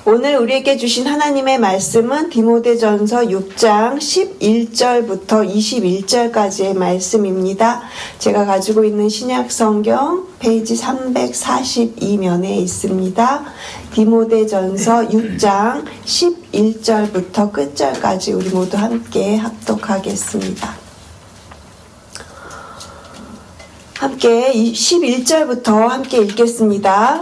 오늘 우리에게 주신 하나님의 말씀은 디모데전서 6장 11절부터 21절까지의 말씀입니다. 제가 가지고 있는 신약성경 페이지 342면에 있습니다. 디모데전서 6장 11절부터 끝절까지 우리 모두 함께 합독하겠습니다. 함께 11절부터 함께 읽겠습니다.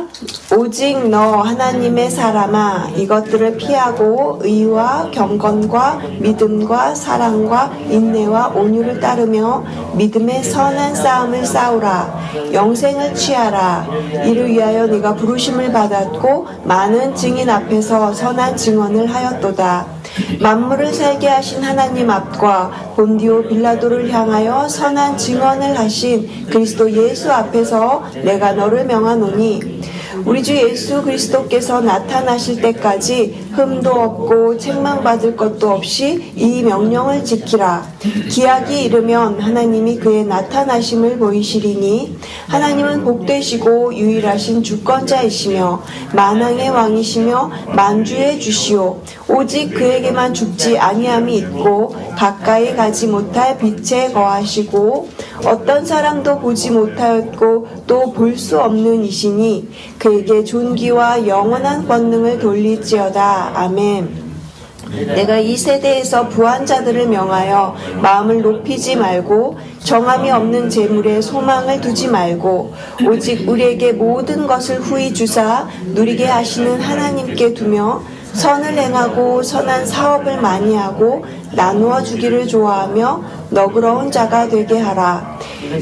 오직 너 하나님의 사람아 이것들을 피하고 의와 경건과 믿음과 사랑과 인내와 온유를 따르며 믿음의 선한 싸움을 싸우라. 영생을 취하라. 이를 위하여 네가 부르심을 받았고 많은 증인 앞에서 선한 증언을 하였도다. 만물을 살게 하신 하나님 앞과 본디오 빌라도를 향하여 선한 증언을 하신 그리스도 예수 앞에서 내가 너를 명하노니 우리 주 예수 그리스도께서 나타나실 때까지 흠도 없고 책망받을 것도 없이 이 명령을 지키라. 기약이 이르면 하나님이 그의 나타나심을 보이시리니 하나님은 복되시고 유일하신 주권자이시며 만왕의 왕이시며 만주의 주시오. 오직 그에게만 죽지 아니함이 있고 가까이 가지 못할 빛에 거하시고 어떤 사람도 보지 못하였고 또 볼 수 없는 이시니 그에게 존귀와 영원한 권능을 돌릴지어다. 아멘. 내가 이 세대에서 부한 자들을 명하여 마음을 높이지 말고 정함이 없는 재물에 소망을 두지 말고 오직 우리에게 모든 것을 후히 주사 누리게 하시는 하나님께 두며 선을 행하고 선한 사업을 많이 하고 나누어 주기를 좋아하며 너그러운 자가 되게 하라.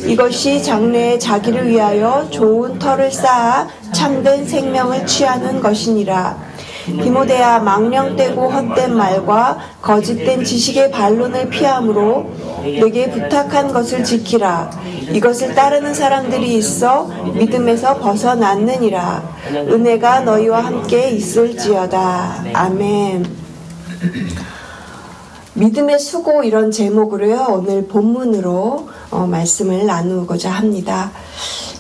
이것이 장래에 자기를 위하여 좋은 터를 쌓아 참된 생명을 취하는 것이니라. 디모데야 망령되고 헛된 말과 거짓된 지식의 반론을 피함으로 내게 부탁한 것을 지키라. 이것을 따르는 사람들이 있어 믿음에서 벗어났느니라. 은혜가 너희와 함께 있을지어다. 아멘. 믿음의 수고 이런 제목으로요 오늘 본문으로 말씀을 나누고자 합니다.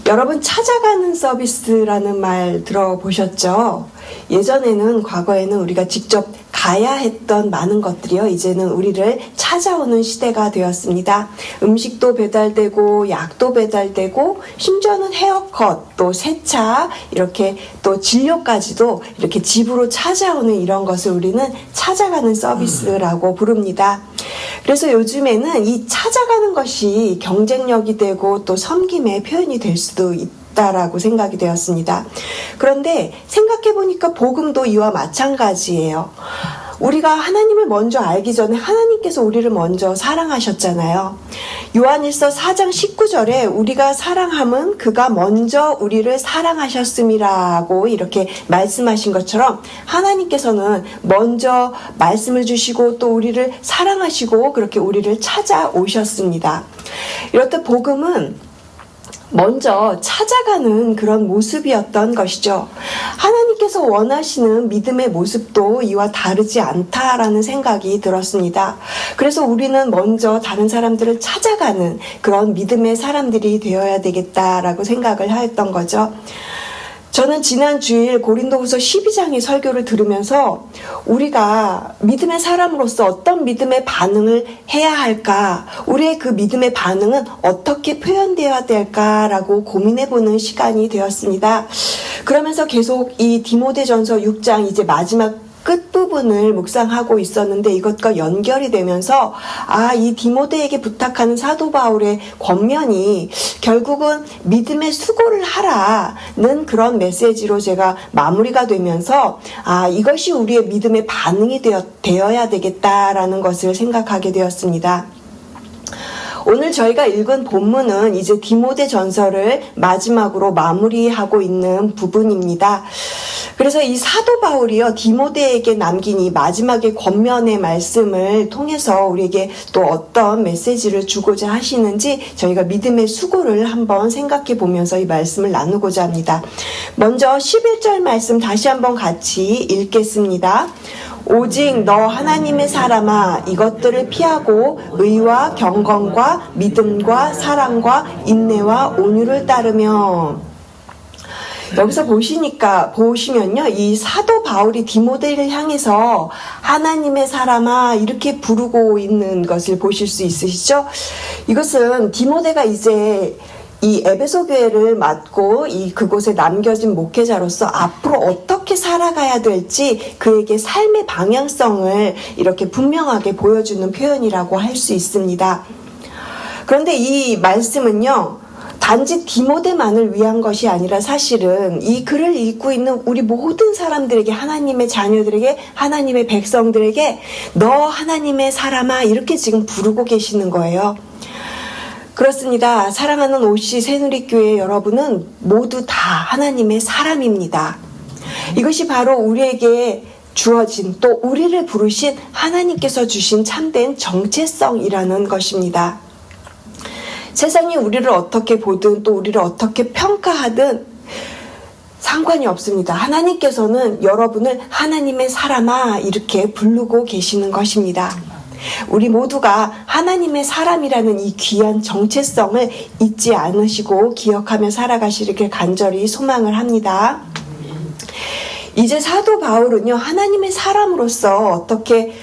여러분 찾아가는 서비스라는 말 들어보셨죠? 예전에는 과거에는 우리가 직접 가야 했던 많은 것들이요 이제는 우리를 찾아오는 시대가 되었습니다. 음식도 배달되고 약도 배달되고 심지어는 헤어컷 또 세차 이렇게 또 진료까지도 이렇게 집으로 찾아오는 이런 것을 우리는 찾아가는 서비스라고 부릅니다. 그래서 요즘에는 이 찾아가는 것이 경쟁력이 되고 또 섬김의 표현이 될 수도 있다라고 생각이 되었습니다. 그런데 생각해보니까 복음도 이와 마찬가지예요. 우리가 하나님을 먼저 알기 전에 하나님께서 우리를 먼저 사랑하셨잖아요. 요한일서 4장 19절에 우리가 사랑함은 그가 먼저 우리를 사랑하셨음이라고 이렇게 말씀하신 것처럼 하나님께서는 먼저 말씀을 주시고 또 우리를 사랑하시고 그렇게 우리를 찾아오셨습니다. 이렇듯 복음은 먼저 찾아가는 그런 모습이었던 것이죠. 하나님께서 원하시는 믿음의 모습도 이와 다르지 않다라는 생각이 들었습니다. 그래서 우리는 먼저 다른 사람들을 찾아가는 그런 믿음의 사람들이 되어야 되겠다라고 생각을 하였던 거죠. 저는 지난 주일 고린도후서 12장의 설교를 들으면서 우리가 믿음의 사람으로서 어떤 믿음의 반응을 해야 할까? 우리의 그 믿음의 반응은 어떻게 표현되어야 될까라고 고민해보는 시간이 되었습니다. 그러면서 계속 이 디모데전서 6장 이제 마지막 끝부분을 묵상하고 있었는데 이것과 연결이 되면서 이 디모데에게 부탁하는 사도 바울의 권면이 결국은 믿음의 수고를 하라는 그런 메시지로 제가 마무리가 되면서 이것이 우리의 믿음의 반응이 되어야 되겠다라는 것을 생각하게 되었습니다. 오늘 저희가 읽은 본문은 이제 디모데 전서를 마지막으로 마무리하고 있는 부분입니다. 그래서 이 사도 바울이요 디모데에게 남긴 이 마지막의 권면의 말씀을 통해서 우리에게 또 어떤 메시지를 주고자 하시는지 저희가 믿음의 수고를 한번 생각해 보면서 이 말씀을 나누고자 합니다. 먼저 11절 말씀 다시 한번 같이 읽겠습니다. 오직 너 하나님의 사람아 이것들을 피하고 의와 경건과 믿음과 사랑과 인내와 온유를 따르며 여기서 보시면요, 이 사도 바울이 디모데를 향해서 하나님의 사람아 이렇게 부르고 있는 것을 보실 수 있으시죠? 이것은 디모데가 이제 이 에베소 교회를 맡고 그곳에 남겨진 목회자로서 앞으로 어떻게 살아가야 될지 그에게 삶의 방향성을 이렇게 분명하게 보여주는 표현이라고 할 수 있습니다. 그런데 이 말씀은요, 단지 디모데만을 위한 것이 아니라 사실은 이 글을 읽고 있는 우리 모든 사람들에게, 하나님의 자녀들에게, 하나님의 백성들에게 너 하나님의 사람아 이렇게 지금 부르고 계시는 거예요. 그렇습니다. 사랑하는 OC 새누리교회 여러분은 모두 다 하나님의 사람입니다. 이것이 바로 우리에게 주어진, 또 우리를 부르신 하나님께서 주신 참된 정체성이라는 것입니다. 세상이 우리를 어떻게 보든 또 우리를 어떻게 평가하든 상관이 없습니다. 하나님께서는 여러분을 하나님의 사람아 이렇게 부르고 계시는 것입니다. 우리 모두가 하나님의 사람이라는 이 귀한 정체성을 잊지 않으시고 기억하며 살아가시길 간절히 소망을 합니다. 이제 사도 바울은요, 하나님의 사람으로서 어떻게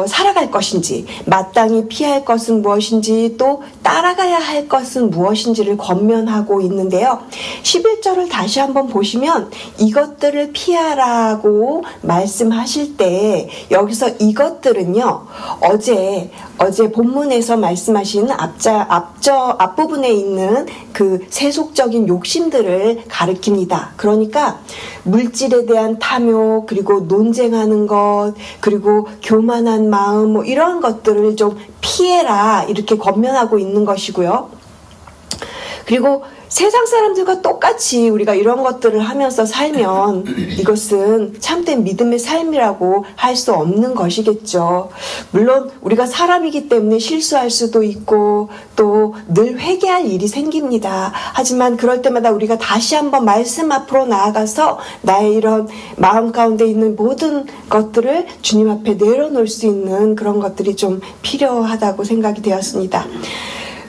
살아갈 것인지, 마땅히 피할 것은 무엇인지, 또 따라가야 할 것은 무엇인지를 권면하고 있는데요. 11절을 다시 한번 보시면 이것들을 피하라고 말씀하실 때 여기서 이것들은요, 어제 본문에서 말씀하신 앞부분에 있는 그 세속적인 욕심들을 가리킵니다. 그러니까 물질에 대한 탐욕, 그리고 논쟁하는 것, 그리고 교만한 마음, 뭐 이런 것들을 좀 피해라 이렇게 권면하고 있는 것이고요. 그리고 세상 사람들과 똑같이 우리가 이런 것들을 하면서 살면 이것은 참된 믿음의 삶이라고 할 수 없는 것이겠죠. 물론 우리가 사람이기 때문에 실수할 수도 있고 또 늘 회개할 일이 생깁니다. 하지만 그럴 때마다 우리가 다시 한번 말씀 앞으로 나아가서 나의 이런 마음 가운데 있는 모든 것들을 주님 앞에 내려놓을 수 있는 그런 것들이 좀 필요하다고 생각이 되었습니다.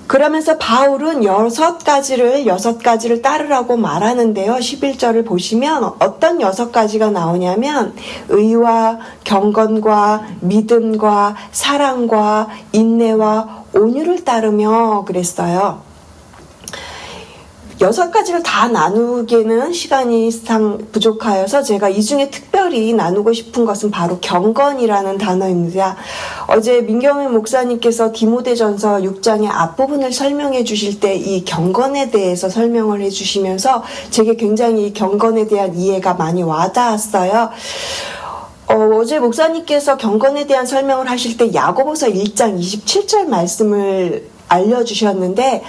그러면서 바울은 6가지를 따르라고 말하는데요. 11절을 보시면 어떤 6가지가 나오냐면 의와 경건과 믿음과 사랑과 인내와 온유를 따르며 그랬어요. 6가지를 다 나누기에는 시간이 부족하여서 제가 이 중에 특별히 나누고 싶은 것은 바로 경건이라는 단어입니다. 어제 민경일 목사님께서 디모데전서 6장의 앞부분을 설명해 주실 때 이 경건에 대해서 설명을 해 주시면서 제게 굉장히 이 경건에 대한 이해가 많이 와닿았어요. 어제 목사님께서 경건에 대한 설명을 하실 때 야고보서 1장 27절 말씀을 알려주셨는데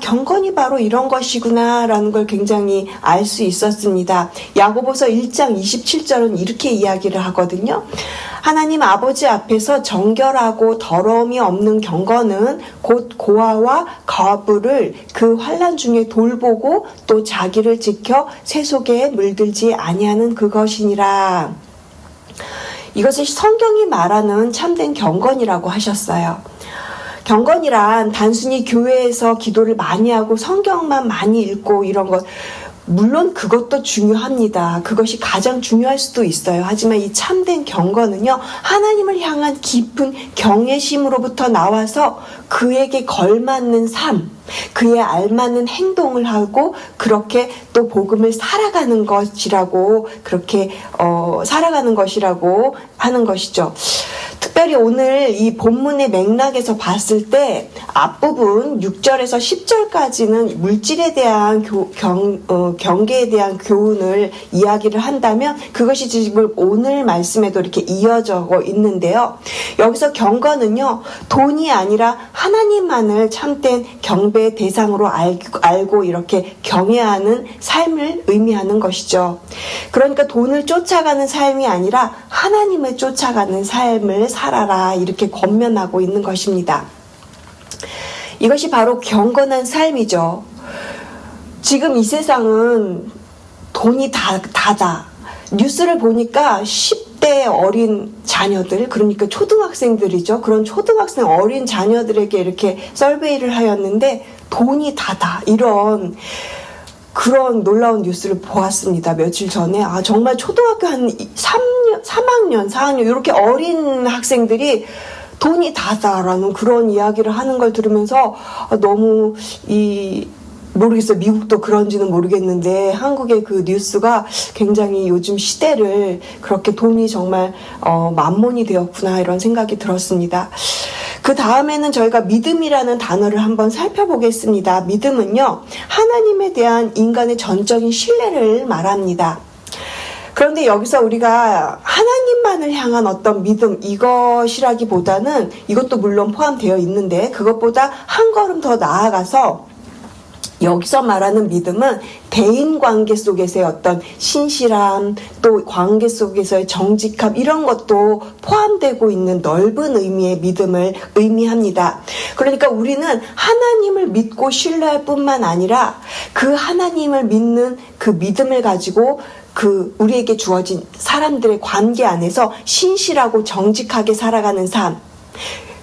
경건이 바로 이런 것이구나 라는 걸 굉장히 알 수 있었습니다. 야고보서 1장 27절은 이렇게 이야기를 하거든요. 하나님 아버지 앞에서 정결하고 더러움이 없는 경건은 곧 고아와 과부를 그 환난 중에 돌보고 또 자기를 지켜 세속에 물들지 아니하는 그것이니라. 이것을 성경이 말하는 참된 경건이라고 하셨어요. 경건이란 단순히 교회에서 기도를 많이 하고 성경만 많이 읽고 이런 것, 물론 그것도 중요합니다. 그것이 가장 중요할 수도 있어요. 하지만 이 참된 경건은요, 하나님을 향한 깊은 경외심으로부터 나와서 그에게 걸맞는 삶, 그에 알맞는 행동을 하고 그렇게 또 복음을 살아가는 것이라고 살아가는 것이라고 하는 것이죠. 특별히 오늘 이 본문의 맥락에서 봤을 때 앞부분 6절에서 10절까지는 물질에 대한 경계에 대한 교훈을 이야기를 한다면 그것이 지금 오늘 말씀에도 이렇게 이어져 있는데요. 여기서 경건은요, 돈이 아니라 하나님만을 참된 경배의 대상으로 알고 이렇게 경외하는 삶을 의미하는 것이죠. 그러니까 돈을 쫓아가는 삶이 아니라 하나님을 쫓아가는 삶을 살아라 이렇게 권면하고 있는 것입니다. 이것이 바로 경건한 삶이죠. 지금 이 세상은 돈이 다다. 뉴스를 보니까 10대 어린 자녀들, 그러니까 초등학생들이죠. 그런 초등학생 어린 자녀들에게 이렇게 서베이를 하였는데 돈이 다다. 이런 그런 놀라운 뉴스를 보았습니다. 며칠 전에. 정말 초등학교 한 3학년, 4학년 이렇게 어린 학생들이 돈이 다다라는 그런 이야기를 하는 걸 들으면서 너무 모르겠어요. 미국도 그런지는 모르겠는데 한국의 그 뉴스가 굉장히 요즘 시대를 그렇게 돈이 정말 만몬이 되었구나 이런 생각이 들었습니다. 그 다음에는 저희가 믿음이라는 단어를 한번 살펴보겠습니다. 믿음은요, 하나님에 대한 인간의 전적인 신뢰를 말합니다. 그런데 여기서 우리가 하나님만을 향한 어떤 믿음, 이것이라기보다는, 이것도 물론 포함되어 있는데 그것보다 한 걸음 더 나아가서 여기서 말하는 믿음은 대인관계 속에서의 어떤 신실함, 또 관계 속에서의 정직함, 이런 것도 포함되고 있는 넓은 의미의 믿음을 의미합니다. 그러니까 우리는 하나님을 믿고 신뢰할 뿐만 아니라 그 하나님을 믿는 그 믿음을 가지고 우리에게 주어진 사람들의 관계 안에서 신실하고 정직하게 살아가는 삶,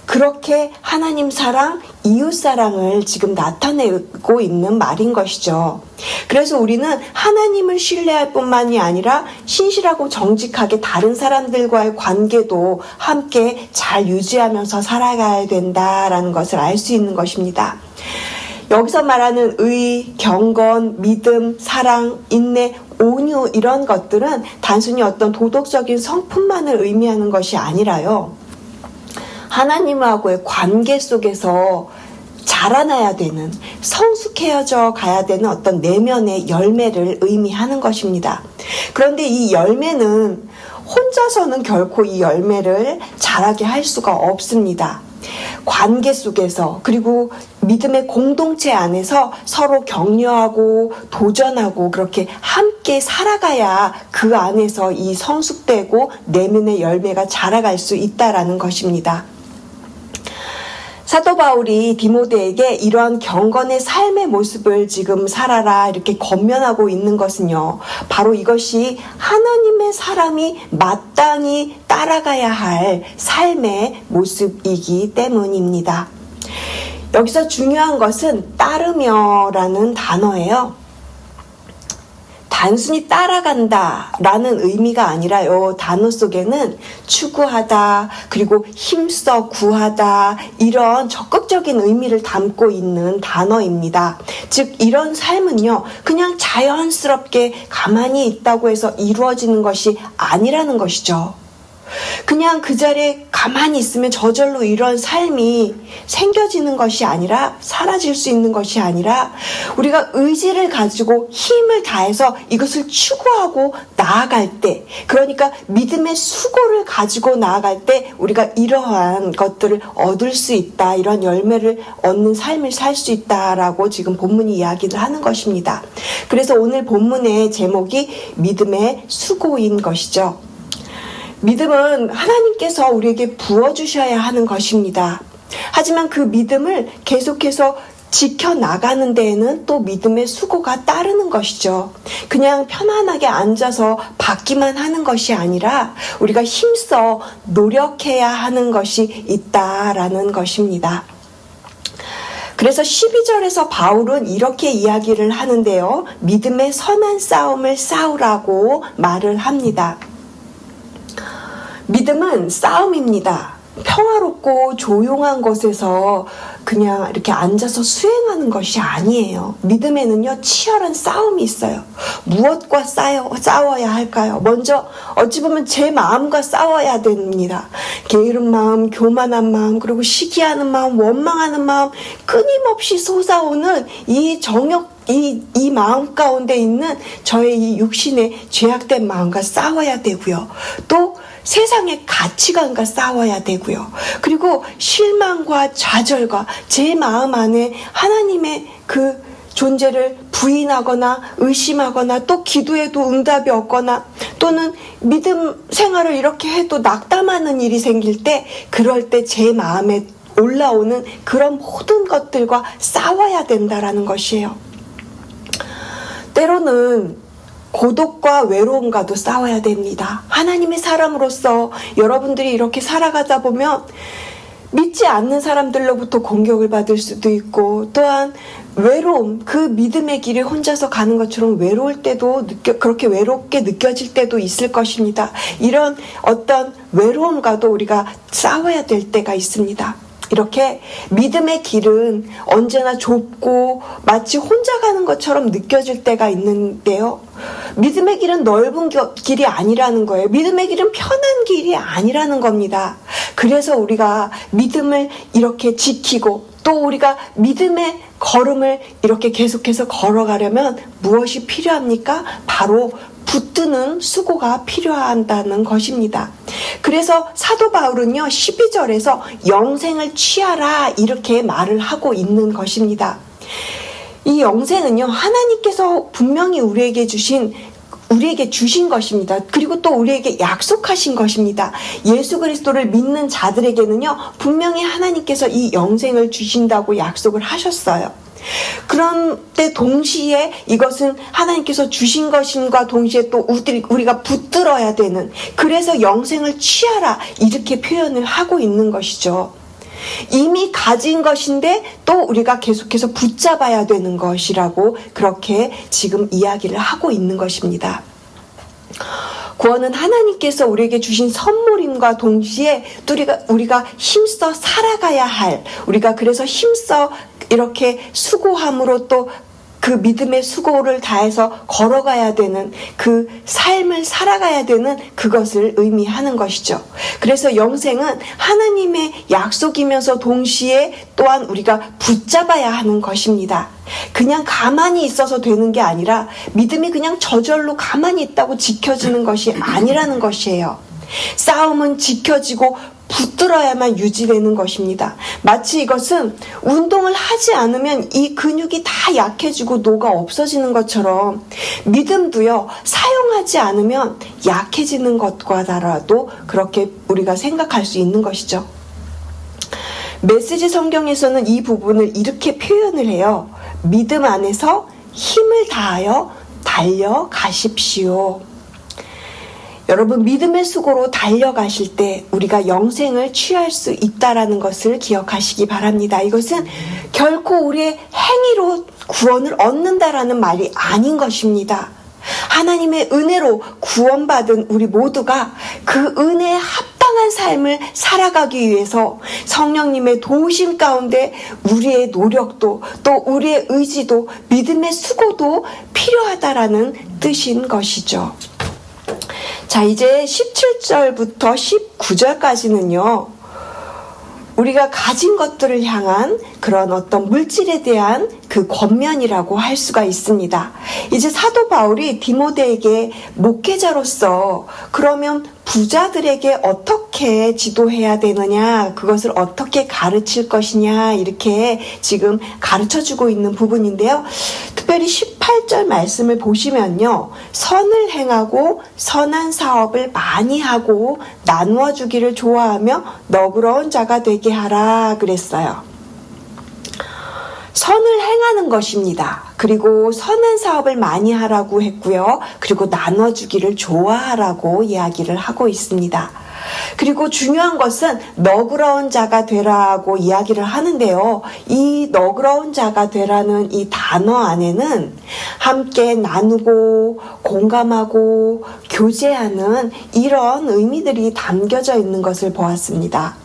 그렇게 하나님 사랑, 이웃 사랑을 지금 나타내고 있는 말인 것이죠. 그래서 우리는 하나님을 신뢰할 뿐만이 아니라 신실하고 정직하게 다른 사람들과의 관계도 함께 잘 유지하면서 살아가야 된다라는 것을 알 수 있는 것입니다. 여기서 말하는 의, 경건, 믿음, 사랑, 인내, 온유, 이런 것들은 단순히 어떤 도덕적인 성품만을 의미하는 것이 아니라요, 하나님하고의 관계 속에서 자라나야 되는, 성숙해져 가야 되는 어떤 내면의 열매를 의미하는 것입니다. 그런데 이 열매는 혼자서는 결코 이 열매를 자라게 할 수가 없습니다. 관계 속에서, 그리고 믿음의 공동체 안에서 서로 격려하고 도전하고 그렇게 함께 살아가야 그 안에서 이 성숙되고 내면의 열매가 자라갈 수 있다라는 것입니다. 사도 바울이 디모데에게 이러한 경건의 삶의 모습을 지금 살아라 이렇게 권면하고 있는 것은요, 바로 이것이 하나님의 사람이 마땅히 따라가야 할 삶의 모습이기 때문입니다. 여기서 중요한 것은 따르며라는 단어예요. 단순히 따라간다 라는 의미가 아니라 이 단어 속에는 추구하다, 그리고 힘써 구하다, 이런 적극적인 의미를 담고 있는 단어입니다. 즉 이런 삶은요, 그냥 자연스럽게 가만히 있다고 해서 이루어지는 것이 아니라는 것이죠. 그냥 그 자리에 가만히 있으면 저절로 이런 삶이 생겨지는 것이 아니라, 사라질 수 있는 것이 아니라, 우리가 의지를 가지고 힘을 다해서 이것을 추구하고 나아갈 때, 그러니까 믿음의 수고를 가지고 나아갈 때 우리가 이러한 것들을 얻을 수 있다, 이런 열매를 얻는 삶을 살 수 있다라고 지금 본문이 이야기를 하는 것입니다. 그래서 오늘 본문의 제목이 믿음의 수고인 것이죠. 믿음은 하나님께서 우리에게 부어주셔야 하는 것입니다. 하지만 그 믿음을 계속해서 지켜나가는 데에는 또 믿음의 수고가 따르는 것이죠. 그냥 편안하게 앉아서 받기만 하는 것이 아니라 우리가 힘써 노력해야 하는 것이 있다라는 것입니다. 그래서 12절에서 바울은 이렇게 이야기를 하는데요, 믿음의 선한 싸움을 싸우라고 말을 합니다. 믿음은 싸움입니다. 평화롭고 조용한 곳에서 그냥 이렇게 앉아서 수행하는 것이 아니에요. 믿음에는요, 치열한 싸움이 있어요. 무엇과 싸워야 할까요? 먼저 어찌 보면 제 마음과 싸워야 됩니다. 게으른 마음, 교만한 마음, 그리고 시기하는 마음, 원망하는 마음, 끊임없이 솟아오는 이 마음 가운데 있는 저의 이 육신의 죄악된 마음과 싸워야 되고요. 또 세상의 가치관과 싸워야 되고요. 그리고 실망과 좌절과 제 마음 안에 하나님의 그 존재를 부인하거나 의심하거나, 또 기도해도 응답이 없거나, 또는 믿음 생활을 이렇게 해도 낙담하는 일이 생길 때, 그럴 때 제 마음에 올라오는 그런 모든 것들과 싸워야 된다라는 것이에요. 때로는 고독과 외로움과도 싸워야 됩니다. 하나님의 사람으로서 여러분들이 이렇게 살아가다 보면 믿지 않는 사람들로부터 공격을 받을 수도 있고, 또한 외로움, 그 믿음의 길을 혼자서 가는 것처럼 외로울 때도 그렇게 외롭게 느껴질 때도 있을 것입니다. 이런 어떤 외로움과도 우리가 싸워야 될 때가 있습니다. 이렇게 믿음의 길은 언제나 좁고 마치 혼자 가는 것처럼 느껴질 때가 있는데요. 믿음의 길은 넓은 길이 아니라는 거예요. 믿음의 길은 편한 길이 아니라는 겁니다. 그래서 우리가 믿음을 이렇게 지키고 또 우리가 믿음의 걸음을 이렇게 계속해서 걸어가려면 무엇이 필요합니까? 바로 붙드는 수고가 필요한다는 것입니다. 그래서 사도 바울은요 12절에서 영생을 취하라 이렇게 말을 하고 있는 것입니다. 이 영생은요 하나님께서 분명히 우리에게 주신 것입니다. 그리고 또 우리에게 약속하신 것입니다. 예수 그리스도를 믿는 자들에게는요 분명히 하나님께서 이 영생을 주신다고 약속을 하셨어요. 그런데 동시에 이것은 하나님께서 주신 것임과 동시에 또 우리가 붙들어야 되는, 그래서 영생을 취하라 이렇게 표현을 하고 있는 것이죠. 이미 가진 것인데 또 우리가 계속해서 붙잡아야 되는 것이라고 그렇게 지금 이야기를 하고 있는 것입니다. 구원은 하나님께서 우리에게 주신 선물임과 동시에 또 우리가 힘써 살아가야 할, 우리가 그래서 힘써 이렇게 수고함으로 또 그 믿음의 수고를 다해서 걸어가야 되는 그 삶을 살아가야 되는 그것을 의미하는 것이죠. 그래서 영생은 하나님의 약속이면서 동시에 또한 우리가 붙잡아야 하는 것입니다. 그냥 가만히 있어서 되는 게 아니라 믿음이 그냥 저절로 가만히 있다고 지켜지는 것이 아니라는 것이에요. 싸움은 지켜지고 붙들어야만 유지되는 것입니다. 마치 이것은 운동을 하지 않으면 이 근육이 다 약해지고 녹아 없어지는 것처럼 믿음도요 사용하지 않으면 약해지는 것과라도 그렇게 우리가 생각할 수 있는 것이죠. 메시지 성경에서는 이 부분을 이렇게 표현을 해요. 믿음 안에서 힘을 다하여 달려가십시오. 여러분, 믿음의 수고로 달려가실 때 우리가 영생을 취할 수 있다라는 것을 기억하시기 바랍니다. 이것은 결코 우리의 행위로 구원을 얻는다라는 말이 아닌 것입니다. 하나님의 은혜로 구원받은 우리 모두가 그 은혜에 합당한 삶을 살아가기 위해서 성령님의 도우심 가운데 우리의 노력도 또 우리의 의지도 믿음의 수고도 필요하다라는 뜻인 것이죠. 자, 이제 17절부터 19절까지는요, 우리가 가진 것들을 향한 그런 어떤 물질에 대한 그 권면이라고 할 수가 있습니다. 이제 사도 바울이 디모데에게 목회자로서 그러면 부자들에게 어떻게 지도해야 되느냐, 그것을 어떻게 가르칠 것이냐, 이렇게 지금 가르쳐주고 있는 부분인데요. 특별히 18절 말씀을 보시면요, 선을 행하고 선한 사업을 많이 하고 나누어 주기를 좋아하며 너그러운 자가 되게 하라 그랬어요. 선을 행하는 것입니다. 그리고 선한 사업을 많이 하라고 했고요. 그리고 나눠주기를 좋아하라고 이야기를 하고 있습니다. 그리고 중요한 것은 너그러운 자가 되라고 이야기를 하는데요. 이 너그러운 자가 되라는 이 단어 안에는 함께 나누고 공감하고 교제하는 이런 의미들이 담겨져 있는 것을 보았습니다.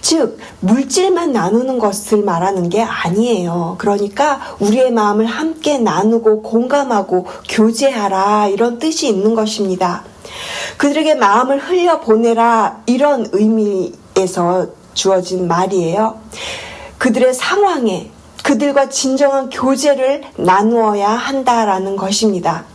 즉 물질만 나누는 것을 말하는 게 아니에요. 그러니까 우리의 마음을 함께 나누고 공감하고 교제하라, 이런 뜻이 있는 것입니다. 그들에게 마음을 흘려보내라, 이런 의미에서 주어진 말이에요. 그들의 상황에 그들과 진정한 교제를 나누어야 한다라는 것입니다.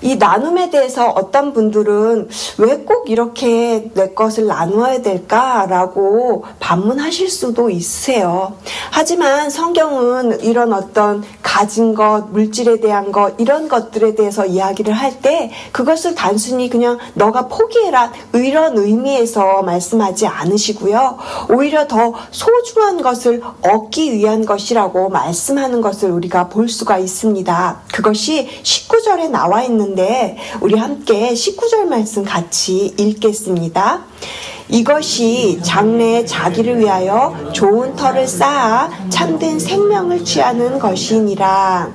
이 나눔에 대해서 어떤 분들은 왜 꼭 이렇게 내 것을 나누어야 될까라고 반문하실 수도 있으세요. 하지만 성경은 이런 어떤 가진 것, 물질에 대한 것, 이런 것들에 대해서 이야기를 할 때 그것을 단순히 그냥 너가 포기해라, 이런 의미에서 말씀하지 않으시고요. 오히려 더 소중한 것을 얻기 위한 것이라고 말씀하는 것을 우리가 볼 수가 있습니다. 그것이 19절에 나와 있는 우리 함께 19절 말씀 같이 읽겠습니다. 이것이 장래에 자기를 위하여 좋은 터를 쌓아 참된 생명을 취하는 것이니라.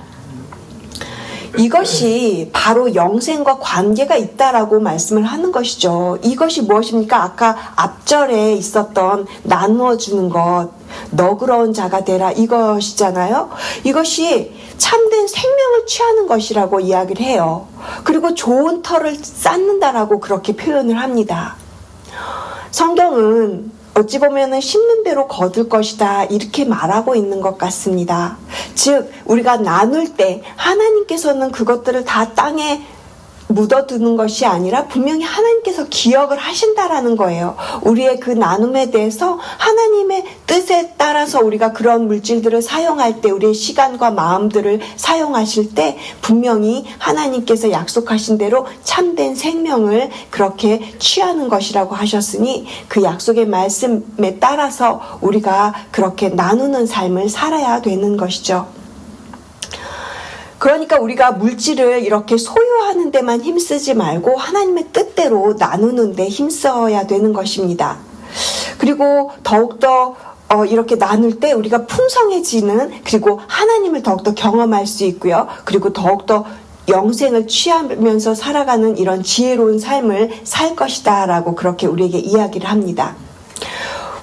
이것이 바로 영생과 관계가 있다라고 말씀을 하는 것이죠. 이것이 무엇입니까? 아까 앞절에 있었던 나누어 주는 것, 너그러운 자가 되라 이것이잖아요. 이것이 참된 생명을 취하는 것이라고 이야기를 해요. 그리고 좋은 터를 쌓는다라고 그렇게 표현을 합니다. 성경은 어찌 보면은 심는 대로 거둘 것이다 이렇게 말하고 있는 것 같습니다. 즉 우리가 나눌 때 하나님께서는 그것들을 다 땅에 묻어두는 것이 아니라 분명히 하나님께서 기억을 하신다라는 거예요. 우리의 그 나눔에 대해서 하나님의 뜻에 따라서 우리가 그런 물질들을 사용할 때, 우리의 시간과 마음들을 사용하실 때 분명히 하나님께서 약속하신 대로 참된 생명을 그렇게 취하는 것이라고 하셨으니 그 약속의 말씀에 따라서 우리가 그렇게 나누는 삶을 살아야 되는 것이죠. 그러니까 우리가 물질을 이렇게 소유하는 데만 힘쓰지 말고 하나님의 뜻대로 나누는 데 힘써야 되는 것입니다. 그리고 더욱더 이렇게 나눌 때 우리가 풍성해지는, 그리고 하나님을 더욱더 경험할 수 있고요. 그리고 더욱더 영생을 취하면서 살아가는 이런 지혜로운 삶을 살 것이다 라고 그렇게 우리에게 이야기를 합니다.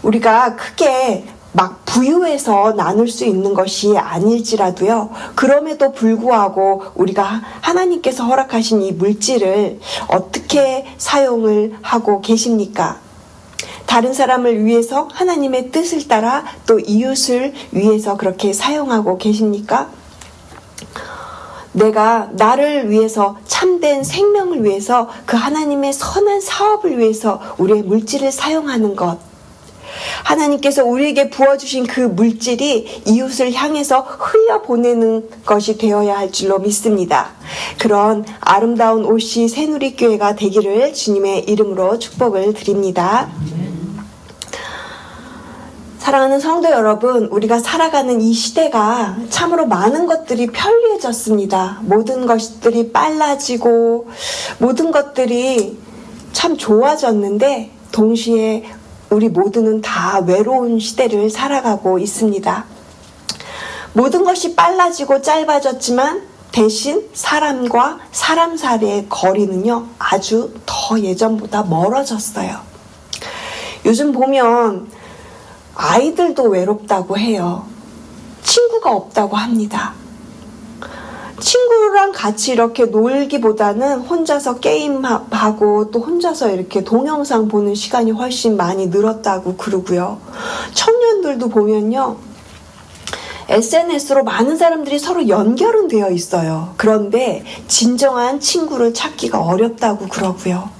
우리가 크게 막 부유해서 나눌 수 있는 것이 아닐지라도요, 그럼에도 불구하고 우리가 하나님께서 허락하신 이 물질을 어떻게 사용을 하고 계십니까? 다른 사람을 위해서 하나님의 뜻을 따라 또 이웃을 위해서 그렇게 사용하고 계십니까? 내가 나를 위해서, 참된 생명을 위해서, 그 하나님의 선한 사업을 위해서 우리의 물질을 사용하는 것, 하나님께서 우리에게 부어주신 그 물질이 이웃을 향해서 흘려보내는 것이 되어야 할 줄로 믿습니다. 그런 아름다운 OC 새누리교회가 되기를 주님의 이름으로 축복을 드립니다. 사랑하는 성도 여러분, 우리가 살아가는 이 시대가 참으로 많은 것들이 편리해졌습니다. 모든 것들이 빨라지고 모든 것들이 참 좋아졌는데 동시에 우리 모두는 다 외로운 시대를 살아가고 있습니다. 모든 것이 빨라지고 짧아졌지만 대신 사람과 사람 사이의 거리는요, 아주 더 예전보다 멀어졌어요. 요즘 보면 아이들도 외롭다고 해요. 친구가 없다고 합니다. 친구랑 같이 이렇게 놀기보다는 혼자서 게임하고 또 혼자서 이렇게 동영상 보는 시간이 훨씬 많이 늘었다고 그러고요. 청년들도 보면요, SNS로 많은 사람들이 서로 연결은 되어 있어요. 그런데 진정한 친구를 찾기가 어렵다고 그러고요.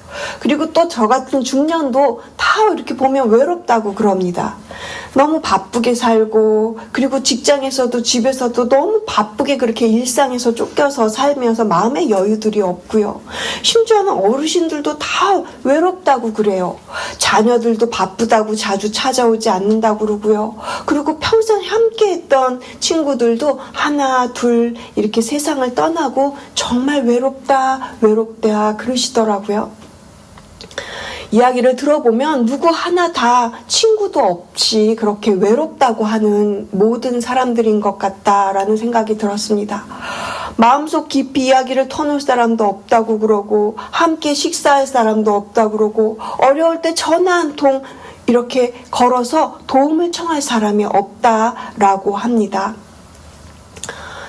그리고 또 저 같은 중년도 다 이렇게 보면 외롭다고 그럽니다. 너무 바쁘게 살고, 그리고 직장에서도 집에서도 너무 바쁘게 그렇게 일상에서 쫓겨서 살면서 마음의 여유들이 없고요. 심지어는 어르신들도 다 외롭다고 그래요. 자녀들도 바쁘다고 자주 찾아오지 않는다고 그러고요. 그리고 평생 함께했던 친구들도 하나 둘 이렇게 세상을 떠나고 정말 외롭다 그러시더라고요. 이야기를 들어보면 누구 하나 다 친구도 없이 그렇게 외롭다고 하는 모든 사람들인 것 같다라는 생각이 들었습니다. 마음속 깊이 이야기를 터놓을 사람도 없다고 그러고, 함께 식사할 사람도 없다고 그러고, 어려울 때 전화 한 통 이렇게 걸어서 도움을 청할 사람이 없다라고 합니다.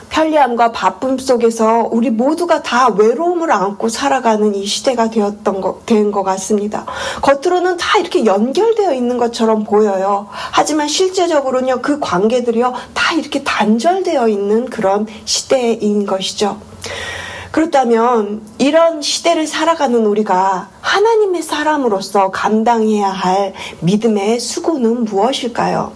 편리함과 바쁨 속에서 우리 모두가 다 외로움을 안고 살아가는 이 시대가 된 것 같습니다. 겉으로는 다 이렇게 연결되어 있는 것처럼 보여요. 하지만 실제적으로는요, 그 관계들이요, 다 이렇게 단절되어 있는 그런 시대인 것이죠. 그렇다면 이런 시대를 살아가는 우리가 하나님의 사람으로서 감당해야 할 믿음의 수고는 무엇일까요?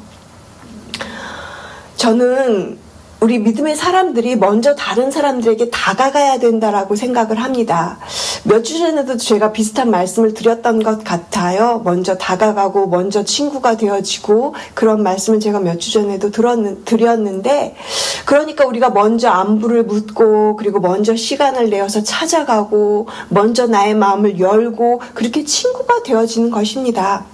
저는 우리 믿음의 사람들이 먼저 다른 사람들에게 다가가야 된다라고 생각을 합니다. 몇 주 전에도 제가 비슷한 말씀을 드렸던 것 같아요. 먼저 다가가고 먼저 친구가 되어지고, 그런 말씀을 제가 몇 주 전에도 드렸는데, 그러니까 우리가 먼저 안부를 묻고, 그리고 먼저 시간을 내어서 찾아가고, 먼저 나의 마음을 열고 그렇게 친구가 되어지는 것입니다.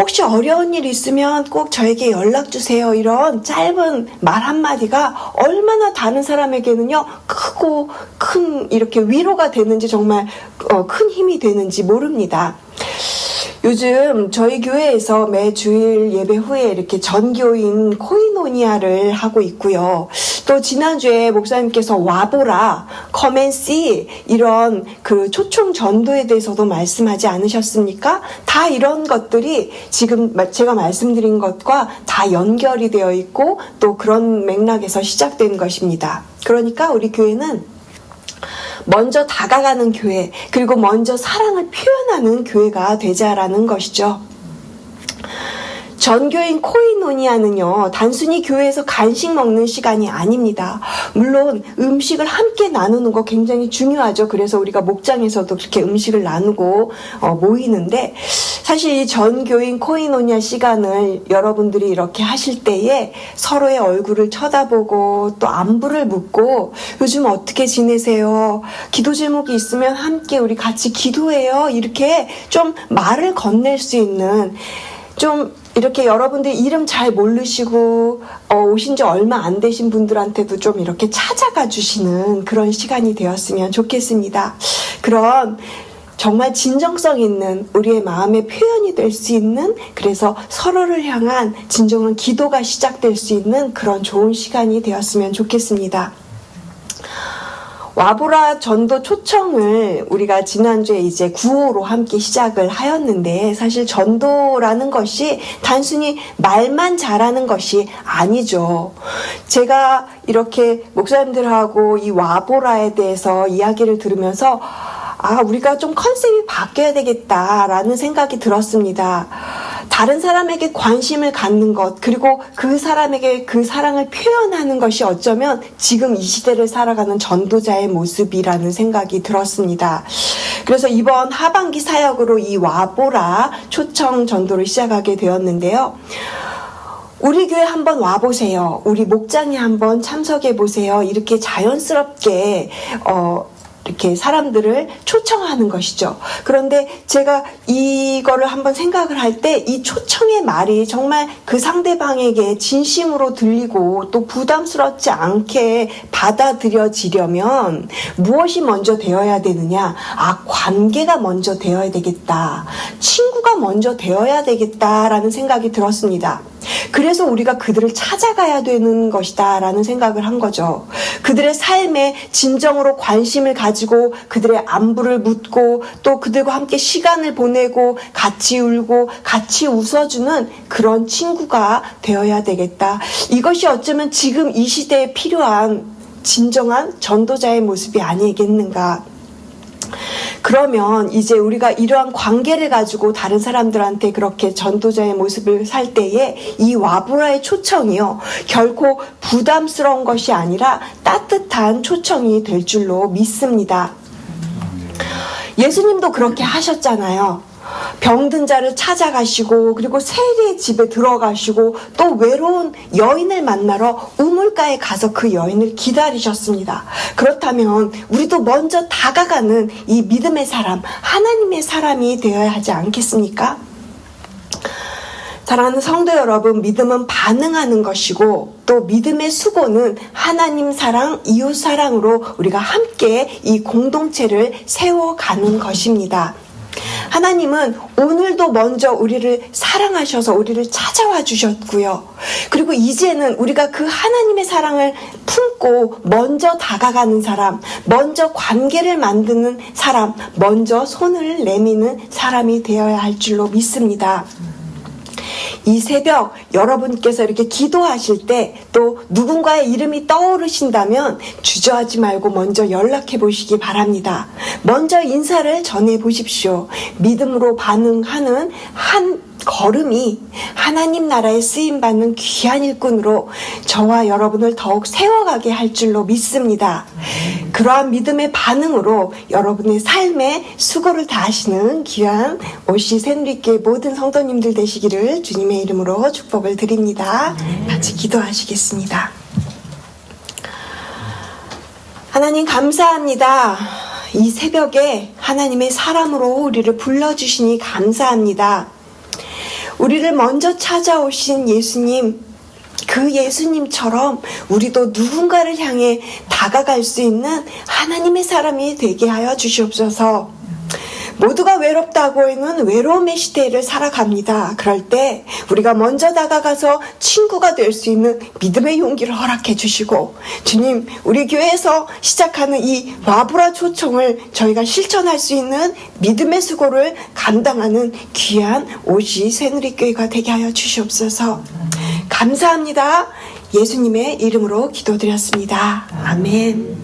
혹시 어려운 일 있으면 꼭 저에게 연락 주세요. 이런 짧은 말 한마디가 얼마나 다른 사람에게는요, 크고 큰 이렇게 위로가 되는지, 정말 큰 힘이 되는지 모릅니다. 요즘 저희 교회에서 매 주일 예배 후에 이렇게 전교인 코이노니아를 하고 있고요. 또 지난주에 목사님께서 와보라, come and see, 이런 그 초청 전도에 대해서도 말씀하지 않으셨습니까? 다 이런 것들이 지금 제가 말씀드린 것과 다 연결이 되어 있고 또 그런 맥락에서 시작된 것입니다. 그러니까 우리 교회는 먼저 다가가는 교회, 그리고 먼저 사랑을 표현하는 교회가 되자라는 것이죠. 전교인 코이노니아는요, 단순히 교회에서 간식 먹는 시간이 아닙니다. 물론 음식을 함께 나누는 거 굉장히 중요하죠. 그래서 우리가 목장에서도 그렇게 음식을 나누고 모이는데, 사실 이 전교인 코이노니아 시간을 여러분들이 이렇게 하실 때에 서로의 얼굴을 쳐다보고 또 안부를 묻고, 요즘 어떻게 지내세요? 기도 제목이 있으면 함께 우리 같이 기도해요. 이렇게 좀 말을 건넬 수 있는, 좀 이렇게 여러분들 이름 잘 모르시고 오신 지 얼마 안 되신 분들한테도 좀 이렇게 찾아가 주시는 그런 시간이 되었으면 좋겠습니다. 그런 정말 진정성 있는 우리의 마음의 표현이 될 수 있는, 그래서 서로를 향한 진정한 기도가 시작될 수 있는 그런 좋은 시간이 되었으면 좋겠습니다. 와보라 전도 초청을 우리가 지난주에 이제 9호로 함께 시작을 하였는데, 사실 전도라는 것이 단순히 말만 잘하는 것이 아니죠. 제가 이렇게 목사님들하고 이 와보라에 대해서 이야기를 들으면서 우리가 좀 컨셉이 바뀌어야 되겠다라는 생각이 들었습니다. 다른 사람에게 관심을 갖는 것, 그리고 그 사람에게 그 사랑을 표현하는 것이 어쩌면 지금 이 시대를 살아가는 전도자의 모습이라는 생각이 들었습니다. 그래서 이번 하반기 사역으로 이 와보라 초청 전도를 시작하게 되었는데요. 우리 교회 한번 와보세요. 우리 목장에 한번 참석해 보세요. 이렇게 자연스럽게 이렇게 사람들을 초청하는 것이죠. 그런데 제가 이거를 한번 생각을 할 때 이 초청의 말이 정말 그 상대방에게 진심으로 들리고 또 부담스럽지 않게 받아들여지려면 무엇이 먼저 되어야 되느냐? 관계가 먼저 되어야 되겠다. 친구가 먼저 되어야 되겠다라는 생각이 들었습니다. 그래서 우리가 그들을 찾아가야 되는 것이다 라는 생각을 한 거죠. 그들의 삶에 진정으로 관심을 가지고 그들의 안부를 묻고 또 그들과 함께 시간을 보내고 같이 울고 같이 웃어주는 그런 친구가 되어야 되겠다. 이것이 어쩌면 지금 이 시대에 필요한 진정한 전도자의 모습이 아니겠는가. 그러면 이제 우리가 이러한 관계를 가지고 다른 사람들한테 그렇게 전도자의 모습을 살 때에 이 와보라의 초청이요, 결코 부담스러운 것이 아니라 따뜻한 초청이 될 줄로 믿습니다. 예수님도 그렇게 하셨잖아요. 병든 자를 찾아가시고, 그리고 세리의 집에 들어가시고, 또 외로운 여인을 만나러 우물가에 가서 그 여인을 기다리셨습니다. 그렇다면 우리도 먼저 다가가는 이 믿음의 사람, 하나님의 사람이 되어야 하지 않겠습니까? 사랑하는 성도 여러분, 믿음은 반응하는 것이고 또 믿음의 수고는 하나님 사랑, 이웃 사랑으로 우리가 함께 이 공동체를 세워가는 것입니다. 하나님은 오늘도 먼저 우리를 사랑하셔서 우리를 찾아와 주셨고요. 그리고 이제는 우리가 그 하나님의 사랑을 품고 먼저 다가가는 사람, 먼저 관계를 만드는 사람, 먼저 손을 내미는 사람이 되어야 할 줄로 믿습니다. 이 새벽 여러분께서 이렇게 기도하실 때 또 누군가의 이름이 떠오르신다면 주저하지 말고 먼저 연락해 보시기 바랍니다. 먼저 인사를 전해 보십시오. 믿음으로 반응하는 한 걸음이 하나님 나라에 쓰임받는 귀한 일꾼으로 저와 여러분을 더욱 세워가게 할 줄로 믿습니다. 그러한 믿음의 반응으로 여러분의 삶에 수고를 다하시는 귀한 오시 샌리께 모든 성도님들 되시기를 주님의 이름으로 축복을 드립니다. 같이 기도하시겠습니다. 하나님 감사합니다. 이 새벽에 하나님의 사람으로 우리를 불러주시니 감사합니다. 우리를 먼저 찾아오신 예수님, 그 예수님처럼 우리도 누군가를 향해 다가갈 수 있는 하나님의 사람이 되게 하여 주시옵소서. 모두가 외롭다고는 외로움의 시대를 살아갑니다. 그럴 때 우리가 먼저 다가가서 친구가 될 수 있는 믿음의 용기를 허락해 주시고, 주님, 우리 교회에서 시작하는 이 와브라 초청을 저희가 실천할 수 있는 믿음의 수고를 감당하는 귀한 오시 새누리교회가 되게 하여 주시옵소서. 감사합니다. 예수님의 이름으로 기도드렸습니다. 아멘.